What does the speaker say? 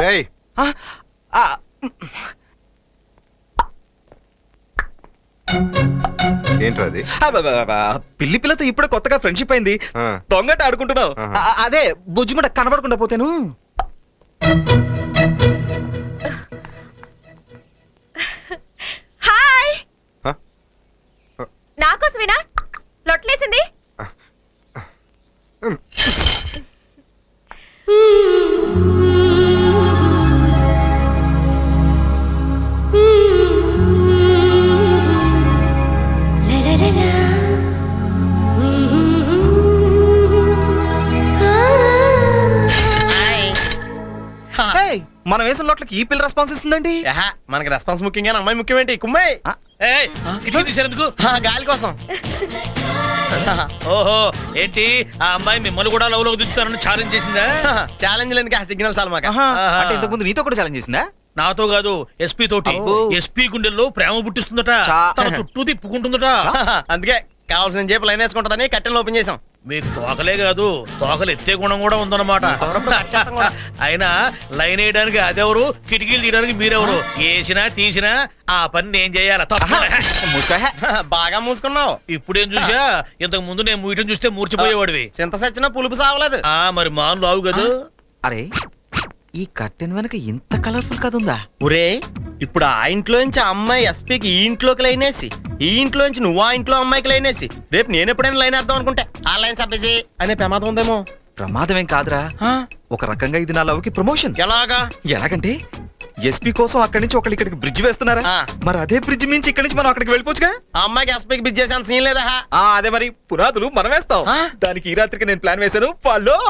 రేయ్ ఏంట్రా అది? పిల్లి పిల్లతో ఇప్పుడే కొత్తగా ఫ్రెండ్షిప్ అయింది. ఆ. దొంగట ఆడుకుంటున్నావు. అదే బుజ్జిమట కనబడకుండా పోతేను. హాయ్, హ? నాకోసమేనా లొట్లేసింది? Hey, మనం వేసిన నోట్లకి ఈ పిల్ల రెస్పాన్స్ ఇస్తుందండి. మనకి రెస్పాన్స్ ముఖ్యం కానీ అమ్మాయి ముఖ్యం ఏంటి? కుమ్మాయి తీసేందుకు గాలి కోసం. ఓహో, ఏంటి ఆ అమ్మాయి మిమ్మల్ని కూడా లవ్ లో దించుతానని ఛాలెంజ్ చేసిందా? ఛాలెంజ్ లేదు, సిగ్నల్ చాలు మాకు. అంటే ఇంతకు ముందు నీతో కూడా ఛాలెంజ్ చేసిందా? నాతో కాదు, ఎస్పీ తోటి. అబ్బో. ఎస్పీ గుండెల్లో ప్రేమ పుట్టిస్తుందట, తన చుట్టూ తిప్పుకుంటుందట. అందుకే కావాల్సిన జేపు లైన్ వేసుకుంటుందని కట్టెలు ఓపెన్ చేసాం. మీకు తోకలే కాదు, తోకలు ఎత్తే గుణం కూడా ఉందన్నమాట. అయినా లైన్ వేయడానికి అదెవరు, కిటికీలు తీయడానికి మీరెవరు? వేసినా తీసినా ఆ పని నేను చేయాల. బాగా మూసుకున్నావు. ఇప్పుడేం చూసా, ఇంతకు ముందు నేను మూయటం చూస్తే మూర్చిపోయేవాడివి. చింత సచ్చినా పులుపు సావలేదు. మరి మాను లావు కదా. అరే, ఈ కట్టెన్ వెనక ఇంత కలర్ఫుల్ కథ ఉందా? ఒరే, ఇప్పుడు ఆ ఇంట్లోంచి ఆ అమ్మాయి ఎస్పీకి ఈ ఇంట్లోకి లైన్ వేసి, ఈ ఇంట్లోంచి నువ్వు ఆ ఇంట్లో అమ్మాయికి లైన్ వేసి, రేపు నేను ఎప్పుడైనా లైన్ వేద్దాం అనుకుంటే ఆ లైన్ సబ్బేసి అనే ప్రమాదం ఉందేమో. ప్రమాదమేం కాదురా, ఒక రకంగా ఇది నా లవ్ కి ప్రమోషన్. ఎలాగా? ఎలాగంటే ఎస్పీ కోసం అక్కడి నుంచి ఒకళ్ళు ఇక్కడికి బ్రిడ్జ్ వేస్తున్నారా, మరి అదే బ్రిడ్జ్ మించి ఇక్కడి నుంచి మనం అక్కడికి వెళ్ళిపోవచ్చుగా. ఆ అమ్మాయికి ఎస్పీకి బిజ్ చేసే సీన్ లేదా? అదే మరి పునాదులు మనం వేస్తాం. దానికి ఈ రాత్రికి నేను ప్లాన్ వేశాను. ఫాలో